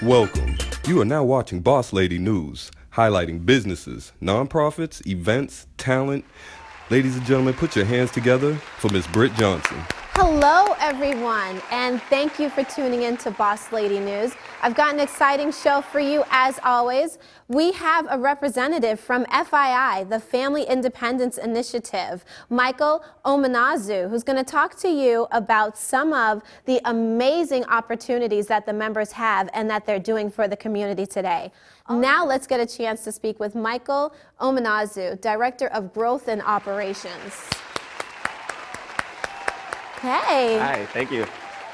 Welcome. You are now watching BossLady News, highlighting businesses, nonprofits, events, talent. Ladies and gentlemen, put your hands together for Miss Britt Johnson. Hello, everyone, and thank you for tuning in to BossLady News. I've got an exciting show for you, as always. We have a representative from FII, the Family Independence Initiative, Micheal Omenazu, who's going to talk to you about some of the amazing opportunities that the members have and that they're doing for the community today. Now let's get a chance to speak with Micheal Omenazu, Director of Growth and Operations. Hey. Hi, thank you.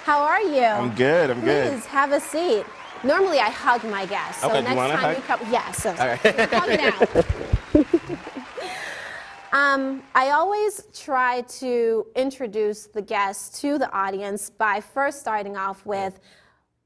How are you? I'm good, I'm good. Please have a seat. Normally I hug my guests, so okay, next time hug? you come, yes, All right. hug it out. I always try to introduce the guests to the audience by first starting off with,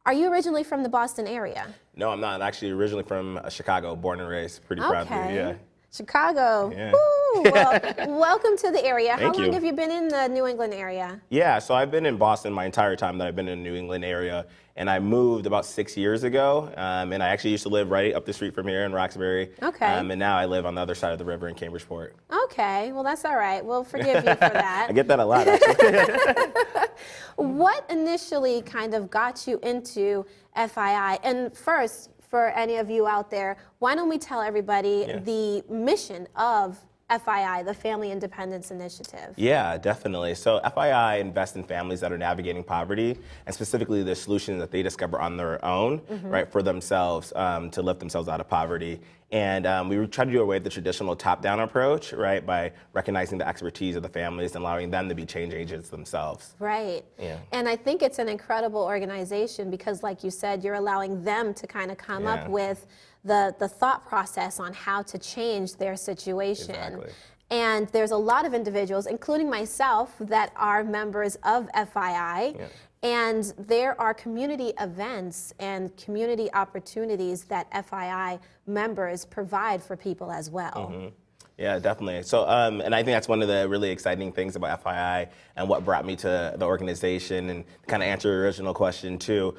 are you originally from the Boston area? No, I'm not. I'm actually originally from Chicago, born and raised. Pretty proud of you, yeah. Chicago. Yeah. Woo! Well, welcome to the area. Thank How long you. have you been in the New England area? Yeah, so I've been in Boston my entire time that I've been in the New England area, and I moved about 6 years ago, and I actually used to live right up the street from here in Roxbury. Okay. And now I live on the other side of the river in Cambridgeport. Okay, well that's all right. We'll forgive you for that. I get that a lot, actually. What initially kind of got you into FII? And first, for any of you out there, why don't we tell everybody the mission of FII, the Family Independence Initiative? Yeah, definitely. So FII invests in families that are navigating poverty, and specifically the solutions that they discover on their own, right, for themselves, to lift themselves out of poverty. And we try to do away with the traditional top-down approach, right, by recognizing the expertise of the families and allowing them to be change agents themselves. Right. Yeah. And I think it's an incredible organization because, like you said, you're allowing them to kind of come up with the thought process on how to change their situation. Exactly. And there's a lot of individuals, including myself, that are members of FII. Yeah. And there are community events and community opportunities that FII members provide for people as well. Yeah, definitely. So, and I think that's one of the really exciting things about FII and what brought me to the organization, and kind of answer your original question too.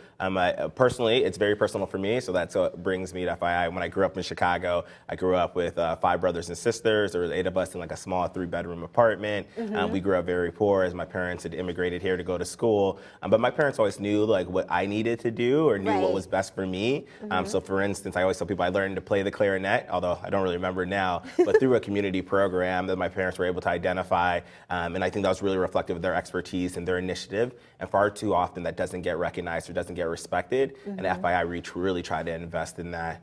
Personally, it's very personal for me, so that's what brings me to FII. When I grew up in Chicago, I grew up with 5 brothers and sisters. There was 8 of us in like a small 3-bedroom apartment. We grew up very poor as my parents had immigrated here to go to school. But my parents always knew like what I needed to do or knew what was best for me. So for instance, I always tell people I learned to play the clarinet, although I don't really remember now, but through a community program that my parents were able to identify, and I think that was really reflective of their expertise and their initiative, and far too often that doesn't get recognized or doesn't get respected, and FII really try to invest in that.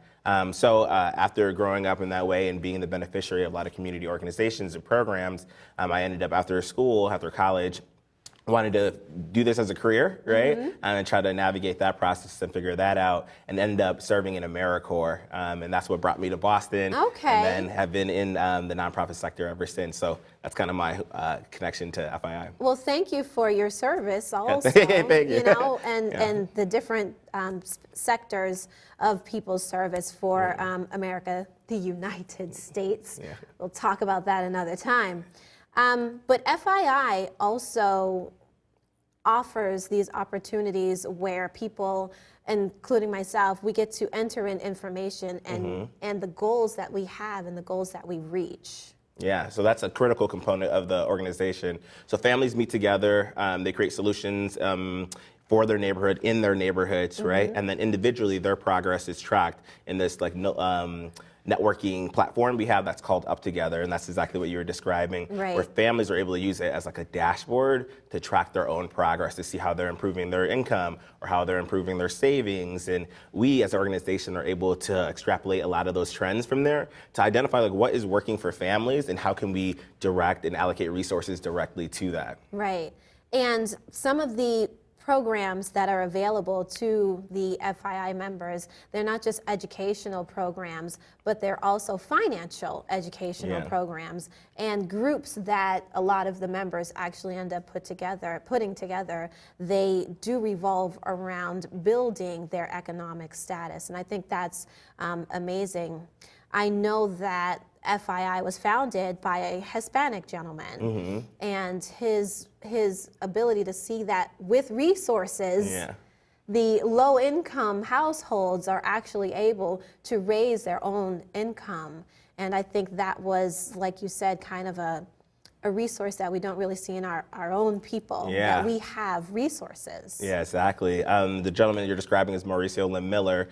So after growing up in that way and being the beneficiary of a lot of community organizations and programs, I ended up after school, after college, wanted to do this as a career, right? And try to navigate that process and figure that out, and ended up serving in AmeriCorps. And that's what brought me to Boston. Okay. And then have been in the nonprofit sector ever since. So that's kind of my connection to FII. Well, thank you for your service also. Thank you. You know, and the different sectors of people's service for America, the United States. We'll talk about that another time. But FII also offers these opportunities where people, including myself, we get to enter in information and the goals that we have and the goals that we reach. Yeah, so that's a critical component of the organization. So families meet together, they create solutions for their neighborhood, in their neighborhoods, right? And then individually, their progress is tracked in this like networking platform we have that's called Up Together, and that's exactly what you were describing, where families are able to use it as like a dashboard to track their own progress, to see how they're improving their income or how they're improving their savings. And we as an organization are able to extrapolate a lot of those trends from there to identify like what is working for families and how can we direct and allocate resources directly to that. Right. And some of the programs that are available to the FII members, they're not just educational programs, but they're also financial educational programs and groups that a lot of the members actually end up putting together. They do revolve around building their economic status, and I think that's amazing. I know that FII was founded by a Hispanic gentleman, and his ability to see that with resources, the low-income households are actually able to raise their own income. And I think that was, like you said, kind of a resource that we don't really see in our own people, that we have resources. Yeah, exactly. The gentleman you're describing is Mauricio Lynn Miller,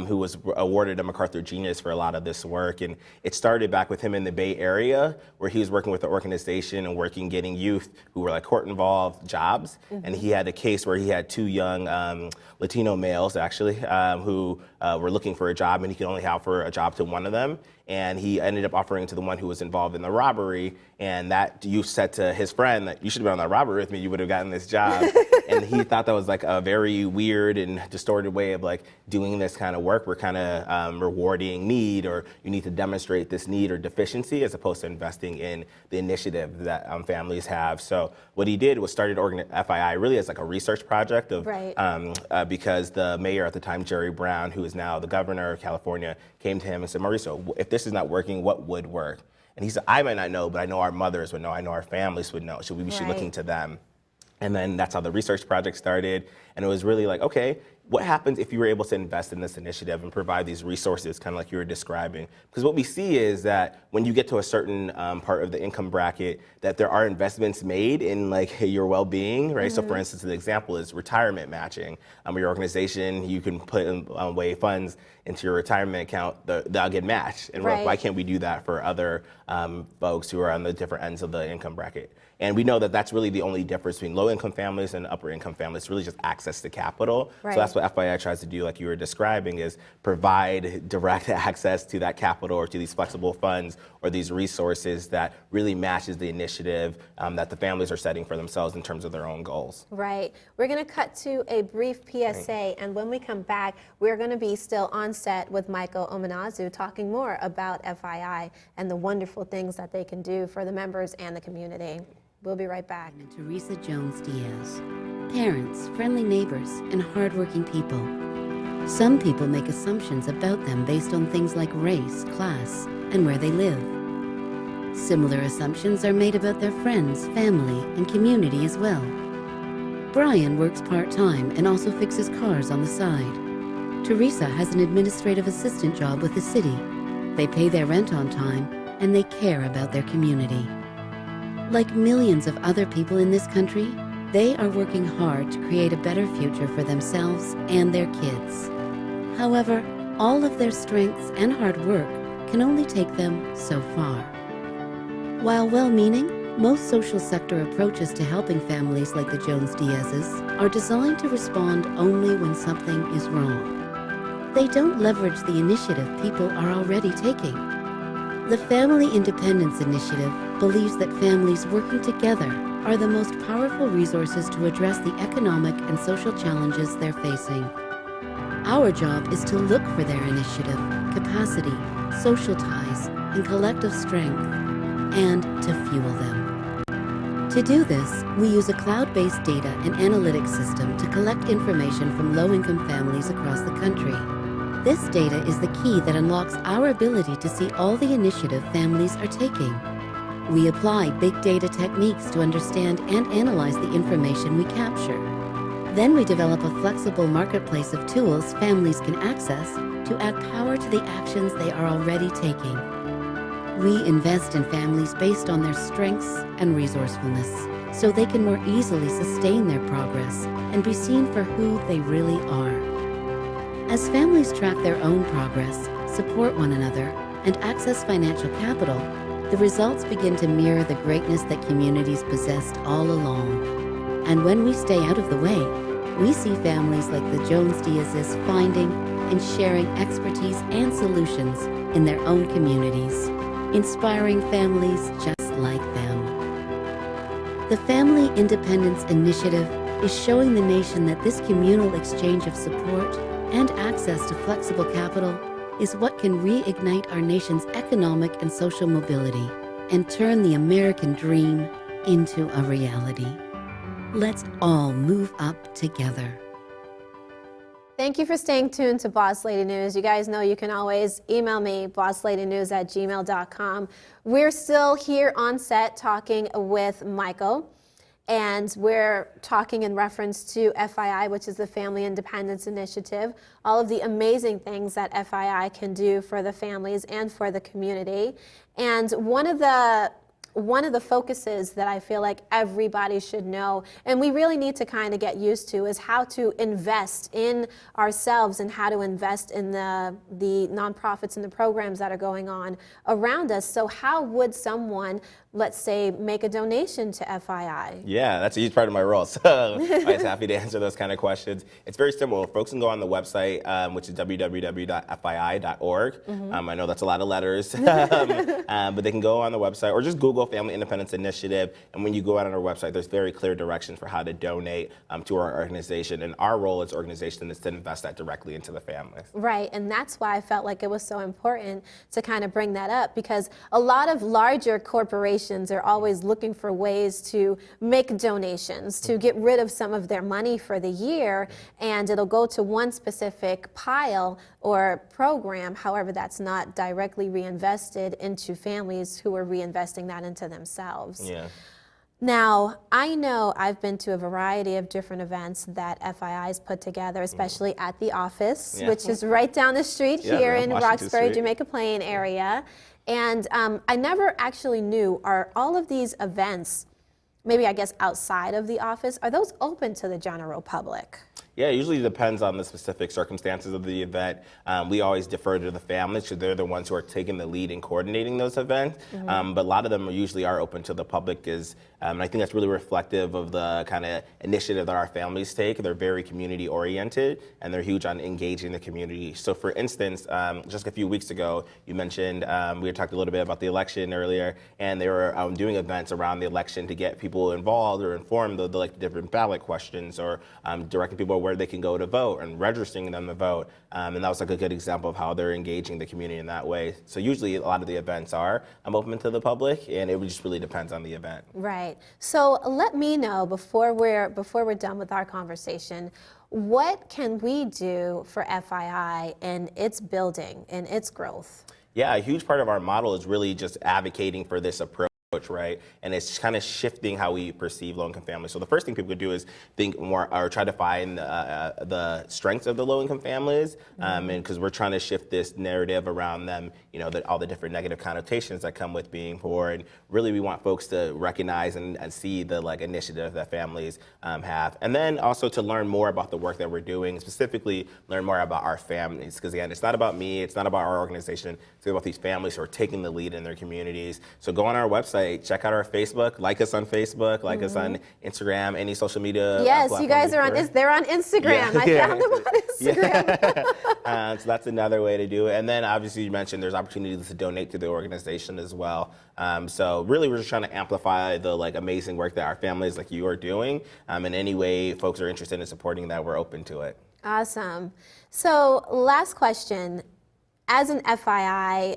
who was awarded a MacArthur Genius for a lot of this work. And it started back with him in the Bay Area, where he was working with the organization and getting youth who were like court-involved jobs. And he had a case where he had two young Latino males, actually, who were looking for a job, and he could only offer a job to one of them. And he ended up offering to the one who was involved in the robbery, and that youth said to his friend that you should have been on that robbery with me, you would have gotten this job. And he thought that was like a very weird and distorted way of like doing this kind of work. We're kind of rewarding need, or you need to demonstrate this need or deficiency, as opposed to investing in the initiative that families have. So what he did was started FII really as like a research project of, because the mayor at the time, Jerry Brown, who is now the governor of California, came to him and said, Mauricio, if this is not working, what would work? And he said, I might not know, but I know our mothers would know. I know our families would know. So we should be looking to them. And then that's how the research project started. And it was really like, okay, what happens if you were able to invest in this initiative and provide these resources, kind of like you were describing? Because what we see is that when you get to a certain part of the income bracket, that there are investments made in like your well-being, right? So for instance, the example is retirement matching. Your organization, you can put away funds into your retirement account, they'll get matched. And we're like, why can't we do that for other folks who are on the different ends of the income bracket? And we know that that's really the only difference between low-income families and upper-income families, really just access to capital. So that's what FII tries to do, like you were describing, is provide direct access to that capital or to these flexible funds or these resources that really matches the initiative that the families are setting for themselves in terms of their own goals. Right. We're going to cut to a brief PSA, and when we come back, we're going to be still on set with Micheal Omenazu talking more about FII and the wonderful things that they can do for the members and the community. We'll be right back. Teresa Jones-Diaz. Parents, friendly neighbors, and hardworking people. Some people make assumptions about them based on things like race, class, and where they live. Similar assumptions are made about their friends, family, and community as well. Brian works part-time and also fixes cars on the side. Teresa has an administrative assistant job with the city. They pay their rent on time, and they care about their community. Like millions of other people in this country, they are working hard to create a better future for themselves and their kids. However, all of their strengths and hard work can only take them so far. While well-meaning, most social sector approaches to helping families like the Jones-Diaz's are designed to respond only when something is wrong. They don't leverage the initiative people are already taking. The Family Independence Initiative believes that families working together are the most powerful resources to address the economic and social challenges they're facing. Our job is to look for their initiative, capacity, social ties, and collective strength, and to fuel them. To do this, we use a cloud-based data and analytics system to collect information from low-income families across the country. This data is the key that unlocks our ability to see all the initiative families are taking. We apply big data techniques to understand and analyze the information we capture. Then we develop a flexible marketplace of tools families can access to add power to the actions they are already taking. We invest in families based on their strengths and resourcefulness, so they can more easily sustain their progress and be seen for who they really are. As families track their own progress, support one another, and access financial capital, the results begin to mirror the greatness that communities possessed all along. And when we stay out of the way, we see families like the Jones-Diaz's finding and sharing expertise and solutions in their own communities, inspiring families just like them. The Family Independence Initiative is showing the nation that this communal exchange of support and access to flexible capital is what can reignite our nation's economic and social mobility and turn the American dream into a reality. Let's all move up together. Thank you for staying tuned to Boss Lady News. You guys know you can always email me, bossLadyNews@gmail.com. We're still here on set talking with Micheal. And we're talking in reference to FII, which is the Family Independence Initiative, all of the amazing things that FII can do for the families and for the community. And one of the focuses that I feel like everybody should know, and we really need to kind of get used to, is how to invest in ourselves and how to invest in the nonprofits and the programs that are going on around us. So how would someone, let's say, make a donation to FII? Yeah, that's a huge part of my role. So I was happy to answer those kind of questions. It's very simple. Folks can go on the website, which is www.fii.org. I know that's a lot of letters, but they can go on the website or just Google Family Independence Initiative. And when you go out on our website, there's very clear directions for how to donate to our organization. And our role as an organization is to invest that directly into the families. Right, and that's why I felt like it was so important to kind of bring that up, because a lot of larger corporations are always looking for ways to make donations, to get rid of some of their money for the year, and it'll go to one specific pile or program. However, that's not directly reinvested into families who are reinvesting that into themselves. Yeah. Now, I know I've been to a variety of different events that FII's put together, especially at the office, which is right down the street here in Roxbury, Jamaica Plain area. And I never actually knew, are all of these events, maybe I guess outside of the office, are those open to the general public? Yeah, it usually depends on the specific circumstances of the event. We always defer to the families because they're the ones who are taking the lead in coordinating those events. But a lot of them usually are open to the public, and I think that's really reflective of the kind of initiative that our families take. They're very community oriented and they're huge on engaging the community. So for instance, just a few weeks ago, you mentioned, we had talked a little bit about the election earlier, and they were doing events around the election to get people involved or informed of the different ballot questions, or directing people where they can go to vote and registering them to vote. And that was a good example of how they're engaging the community in that way. So usually a lot of the events are open to the public, and it just really depends on the event. Right. So let me know before we're done with our conversation, what can we do for FII in its building, in its growth? Yeah, a huge part of our model is really just advocating for this approach, right? And it's kind of shifting how we perceive low-income families. So the first thing people could do is think more, or try to find the strengths of the low-income families, and because we're trying to shift this narrative around them, all the different negative connotations that come with being poor. And really, we want folks to recognize and see the initiative that families have, and then also to learn more about the work that we're doing, specifically learn more about our families. Because again, it's not about me, it's not about our organization, it's about these families who are taking the lead in their communities. So go on our website. Check out our Facebook, like us on Facebook, like us on Instagram, any social media. Yes, you guys are they're on Instagram. I found them on Instagram. So that's another way to do it. And then obviously you mentioned there's opportunities to donate to the organization as well. So really we're just trying to amplify the amazing work that our families like you are doing. In any way folks are interested in supporting that, we're open to it. Awesome. So last question, as an FII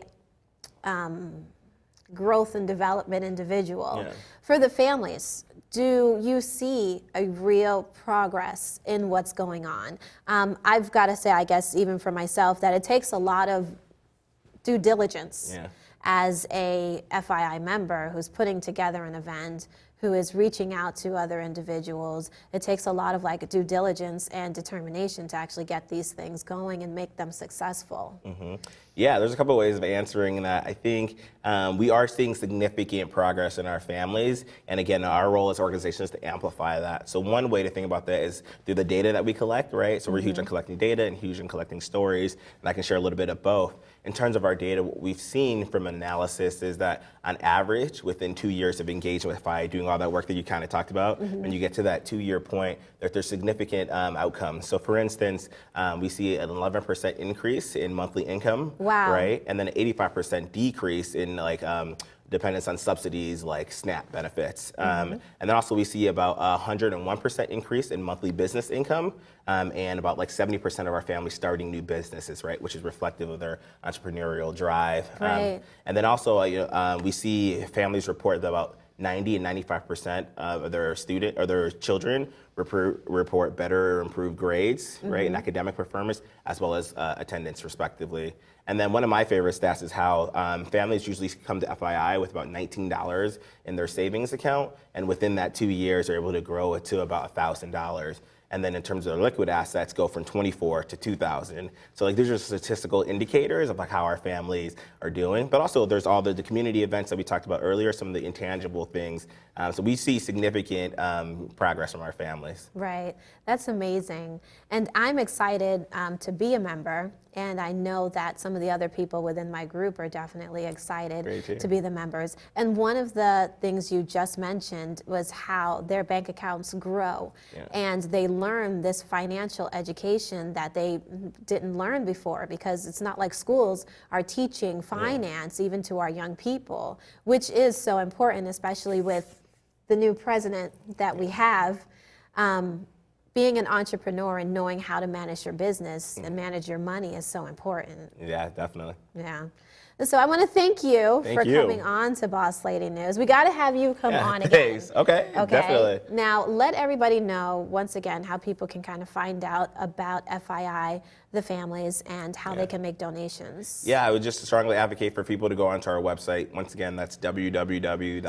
growth and development individual, for the families, do you see a real progress in what's going on? I've got to say, I guess even for myself, that it takes a lot of due diligence as a FII member who's putting together an event, who is reaching out to other individuals. It takes a lot of due diligence and determination to actually get these things going and make them successful. Yeah, there's a couple of ways of answering that. I think we are seeing significant progress in our families. And again, our role as organizations is to amplify that. So one way to think about that is through the data that we collect, right? So we're huge on collecting data and huge on collecting stories. And I can share a little bit of both. In terms of our data, what we've seen from analysis is that on average, within 2 years of engaging with FII, doing all that work that you kind of talked about, when you get to that 2-year point, that there's significant outcomes. So for instance, we see an 11% increase in monthly income. Wow. Right? And then an 85% decrease in dependence on subsidies like SNAP benefits. And then also we see about 101% increase in monthly business income, and about 70% of our families starting new businesses, right? Which is reflective of their entrepreneurial drive. Right. And then also we see families report that about 90 and 95% of their their children report better or improved grades, right, in academic performance, as well as attendance, respectively. And then one of my favorite stats is how families usually come to FII with about $19 in their savings account, and within that 2 years, they're able to grow it to about $1,000. And then in terms of their liquid assets, go from 24 to 2,000. So like these are statistical indicators of like how our families are doing. But also there's all the community events that we talked about earlier, some of the intangible things. So we see significant progress from our families. Right, that's amazing. And I'm excited to be a member. And I know that some of the other people within my group are definitely excited to be the members. And one of the things you just mentioned was how their bank accounts grow. And they learn this financial education that they didn't learn before, because it's not like schools are teaching finance even to our young people, which is so important, especially with the new president that we have. Being an entrepreneur and knowing how to manage your business and manage your money is so important. Yeah, definitely. Yeah. So I want to thank you for coming on to Boss Lady News. We got to have you come on again. Thanks. Okay, definitely. Now, let everybody know, once again, how people can kind of find out about FII, the families, and how they can make donations. Yeah, I would just strongly advocate for people to go onto our website. Once again, that's www.fii.org.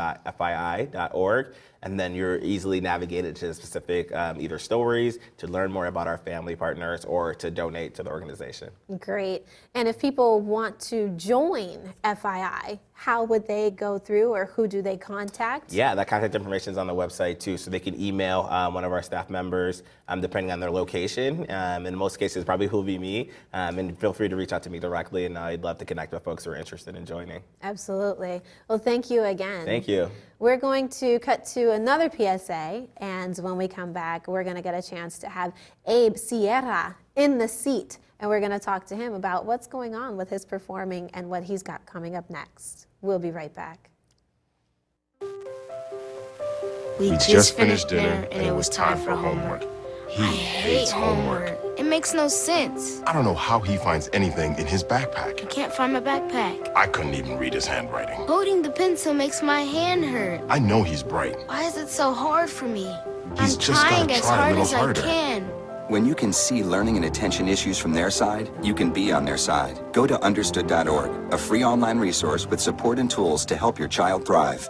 And then you're easily navigated to specific either stories, to learn more about our family partners, or to donate to the organization. Great. And if people want to join FII, how would they go through, or who do they contact? Yeah, that contact information is on the website too, so they can email one of our staff members, depending on their location. In most cases, probably will be me. And feel free to reach out to me directly, and I'd love to connect with folks who are interested in joining. Absolutely. Well, thank you again. Thank you. We're going to cut to another PSA, and when we come back, we're going to get a chance to have Abe Sierra in the seat, and we're going to talk to him about what's going on with his performing and what he's got coming up next. We'll be right back. We just finished dinner, and it was time for homework. He hates homework. It makes no sense. I don't know how he finds anything in his backpack. I can't find my backpack. I couldn't even read his handwriting. Holding the pencil makes my hand hurt. I know he's bright. Why is it so hard for me? He's I'm just trying gotta as try a hard little as harder. I can. When you can see learning and attention issues from their side, you can be on their side. Go to understood.org, a free online resource with support and tools to help your child thrive.